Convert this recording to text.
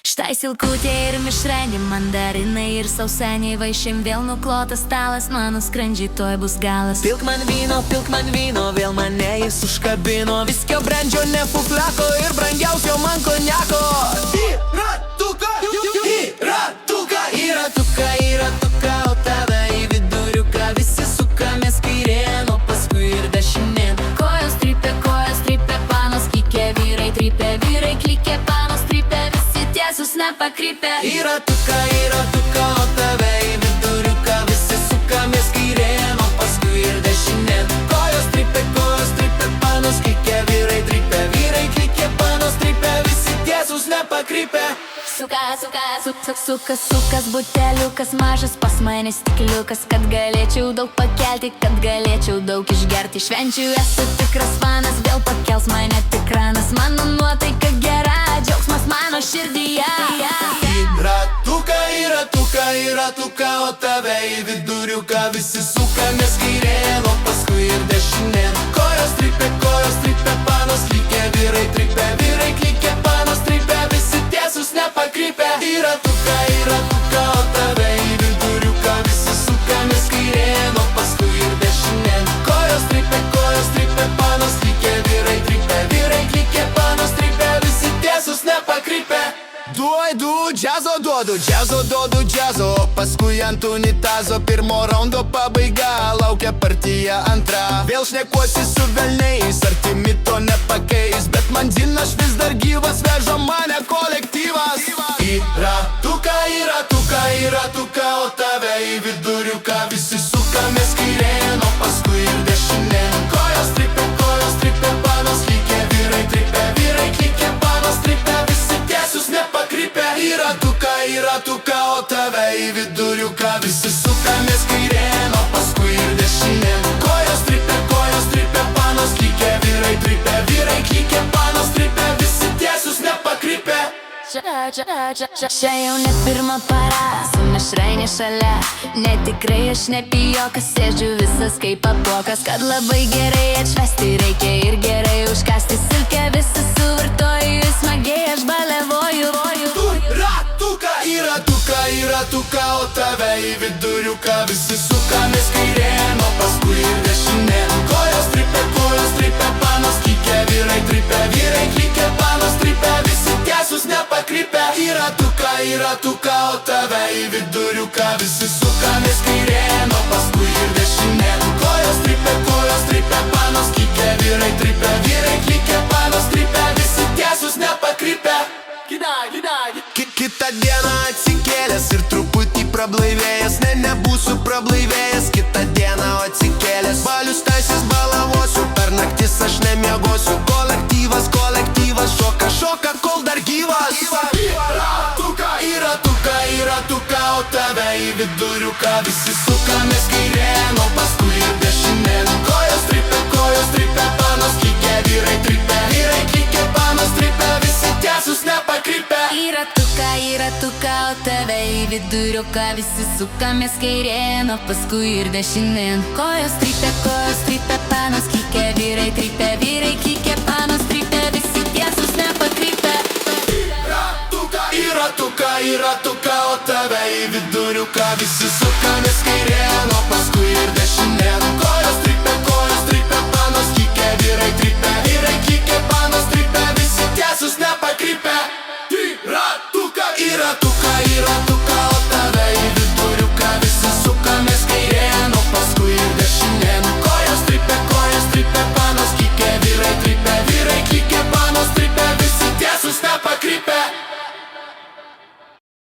Štai silkutė ir mišrainė, mandarinai ir sausainiai, vaišėm vėl nuklotas stalas, mano skrandžiai tuoj bus galas. Pilk man vyno, vėl mane jis užkabino. Viskio brandžio nefufleko ir brangiausio man konjako. Į ratuką, o tave į viduriuką. Visi sukamės kairėn, o paskui ir dešinėn. Kojos trypė, panos kikė, vyrai trypė, vyrai klikė, panos trypė, visi tiesus nepakrypė. Į ratuką, o tave į viduriuką. Visi sukamės kairėn, o paskui ir dešinėn. Kojos trypė, panos kikė, vyrai trypė, vyrai klikė, panos trypė, visi tiesus nepakrypė. Sukas, buteliukas mažas, pas mane stikliukas, kad galėčiau daug pakelti, kad galėčiau daug išgerti. Švenčių esu tikras fanas, vėl pakels mane tikranas. Mano nuotaika gera, džiaugsmas mano širdyje. Į ratuką, o tave į viduriuką. Visi sukamės kairėn, o paskui ir dešinėn. Kojos trypė, panos klikė, vyrai trypė, vyrai klikė, panos trypė, visi tiesus nepakrypė. Į ratuką, o tave į viduriuką. Visi sukamės kairėn, o paskui ir dešinėn. Kojos trypė, panos klikė, vyrai trypė, vyrai klikė, panos trypė, visi tiesus nepakrypė. Džiazo duodu, o paskui ant unitazo. Pirmo raundo pabaiga, laukia partija antra. Vėl šnekuosi su velniais, artimi to nepakeis. Bet man dzinas vis dar gyvas, vežo mane kolektyvas. Į ratuką, o tave į viduriuką. Visi sukamės kairėn, o paskui ir dešinėn. Kojos trypė, panos klikė, vyrai trypė, vyrai klikė, panos trypė, visi tiesus nepakrypė. Į ratuką, o tave į viduriuką. Visi sukamės kairėn, o paskui ir dešinėn. Kojos trypė, panos klikė, vyrai trypė, vyrai klikė, panos trypė, visi tiesus nepakrypė. Čia jau ne pirma para, su mišrainė šalia. Netikrai aš nepijokas, sėdžiu visas kaip apuokas. Kad labai gerai atšvesti reikia ir gerai užkasti silkę. Visi suvartoju, smagiai aš balevoju. Į ratuką, o tave į viduriuką. Visi sukamės kairėn, o paskui ir dešinėn. Kojos trypė, panos klikė, vyrai trypė, vyrai klikė, panos trypė, visi tiesus nepakrypė. Į ratuką, o tave į viduriuką. Visi sukamės kairėn, o paskui ir dešinėn. Kojos trypė, panos klikė, vyrai trypė, vyrai klikė, panos trypė, visi tiesus nepakrypė. Kitą dieną atsikėlęs ir truputį prablaivėjęs. Nebūsiu prablaivėjęs kitą dieną atsikėlęs. Balius taisis balavosiu, per naktis aš nemiegosiu. Kolektyvas, šoka, kol dar gyvas. Į ratuką, o tave į viduriuką. Visi sukamės kairėn, o paskui ir dešinėn. Kojos trypė, panos klikė, vyrai trypė, vyrai klikė, panos trypė, visi tiesus nepakrypė. Į ratuką, o tave į viduriuką. Visi sukamės kairėn, o paskui ir dešinėn. Kojos trypė, panos klikė, vyrai trypė, vyrai klikė, panos trypė, visi tiesus nepakrypė. Į ratuką, o tave į viduriuką. Visi sukamės kairėn, o paskui ir dešinėn. Kojos trypė, panos klikė, vyrai trypė, vyrai klikė, panos trypė, visi tiesus nepakrypė. Į ratuką,